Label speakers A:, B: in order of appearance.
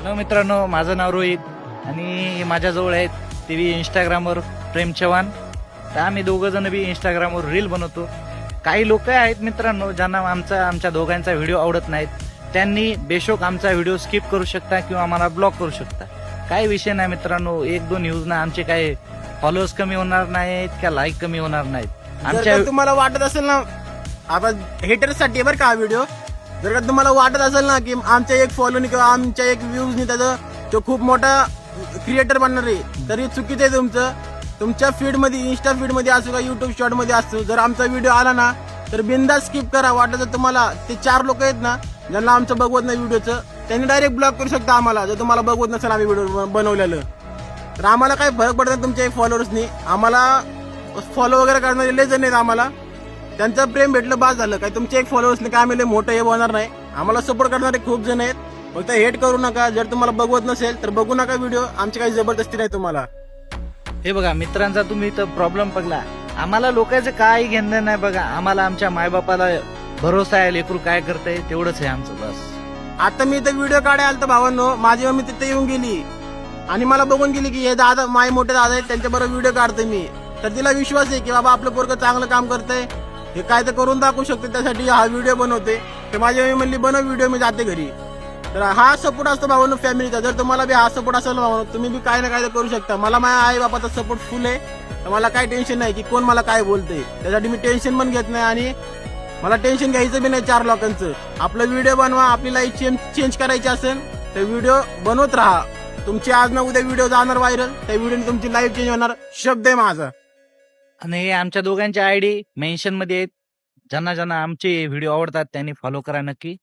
A: Hello मित्रांनो, माझं नाव रोहित आणि माझ्याजवळ आहेत ते बी इंस्टाग्रामवर प्रेम चव्हाण. तर आम्ही दोघं जण बी इंस्टाग्रामवर रील बनवतो. काही लोक आहेत मित्रांनो ज्यांना आमच्या दोघांचा व्हिडिओ आवडत नाहीत, त्यांनी बेशोक आमचा व्हिडिओ स्किप करू शकता किंवा आम्हाला ब्लॉक करू शकता. काही विषय नाही मित्रांनो, एक दोन व्ह्यूज ना आमचे काही फॉलोअर्स कमी होणार नाहीत किंवा लाईक कमी होणार नाहीत.
B: जर का तुम्हाला वाटत असेल ना, आता हेटर्ससाठी बरं का हा व्हिडिओ, जर का तुम्हाला वाटत असेल ना की आमच्या एक फॉलोनी किंवा आमच्या एक व्ह्यूजनी त्याचं तो खूप मोठा क्रिएटर बनणार आहे, तर हे चुकीचं आहे तुमचं. तुमच्या फीडमध्ये, इन्स्टा फीडमध्ये असो का युट्यूब शॉर्टमध्ये असतो, जर आमचा व्हिडिओ आला ना तर बिंदास स्किप करा. वाटत जर तुम्हाला ते 4 लोक आहेत ना ज्यांना आमचं बघवत नाही व्हिडिओचं, त्यांनी डायरेक्ट ब्लॉक करू शकता आम्हाला, जर तुम्हाला बघवत नसेल आम्ही व्हिडिओ बनवलेलं. तर आम्हाला काही फरक पडत नाही तुमच्या फॉलोअर्सनी. आम्हाला फॉलो वगैरे करणारे लय जण आहेत, आम्हाला त्यांचं प्रेम भेटलं बास झालं. काय तुमचे एक फॉलोअर्सने काय आम्ही मोठं हे होणार नाही. आम्हाला सपोर्ट करणारे खूप जण आहेत, फक्त हेट करू नका. जर तुम्हाला बघवत नसेल तर बघू नका व्हिडिओ, आमची काही जबरदस्ती नाही तुम्हाला.
A: हे बघा मित्रांचा तुम्ही तर प्रॉब्लेम पडला. आम्हाला लोकांचं काही घेणं नाही बघा. आम्हाला आमच्या मायबापाला भरोसा आहे, लेकरू काय करतंय तेवढंच आहे आमचं बस.
B: आता मी इथं व्हिडिओ काढायला आलतो भावांनो, माझी मम्मी तिथे येऊन गेली आणि मला बघून गेली की हे दादा, माय मोठे दादा आहेत, त्यांच्याबरोबर व्हिडिओ काढतोय मी. तर तिला विश्वास आहे की बाबा आपलं पोरगं चांगलं काम करतंय, हे काय तर करून दाखवू शकते, त्यासाठी हा व्हिडिओ बनवते. तर माझी मम्मी म्हणली बनव व्हिडिओ, मी जाते घरी. तर हा सपोर्ट असतो भावांनो फॅमिलीचा. जर तुम्हाला बी हा सपोर्ट असेल भावांनो, तुम्ही बी काय ना काय तर करू शकता. मला माझ्या आई बापाचा सपोर्ट फुल आहे, तर मला काय टेन्शन नाही की कोण मला काय बोलतंय. त्यासाठी मी टेन्शन पण घेत नाही आणि मला टेन्शन घ्यायचं बी नाही 4 लोकांचं. आपलं व्हिडिओ बनवा, आपली लाईफ चेंज करायची असेल तर व्हिडिओ बनवत राहा. तुमची आज ना उद्या व्हिडिओ जाणार व्हायरल, त्या व्हिडिओने तुमची लाईफ चेंज होणार, शब्द आहे माझा.
A: आणि हे आमच्या दोघांच्या आयडी मेन्शन मध्ये आहेत. ज्यांना ज्यांना आमचे व्हिडिओ आवडतात त्यांनी फॉलो करा नक्की.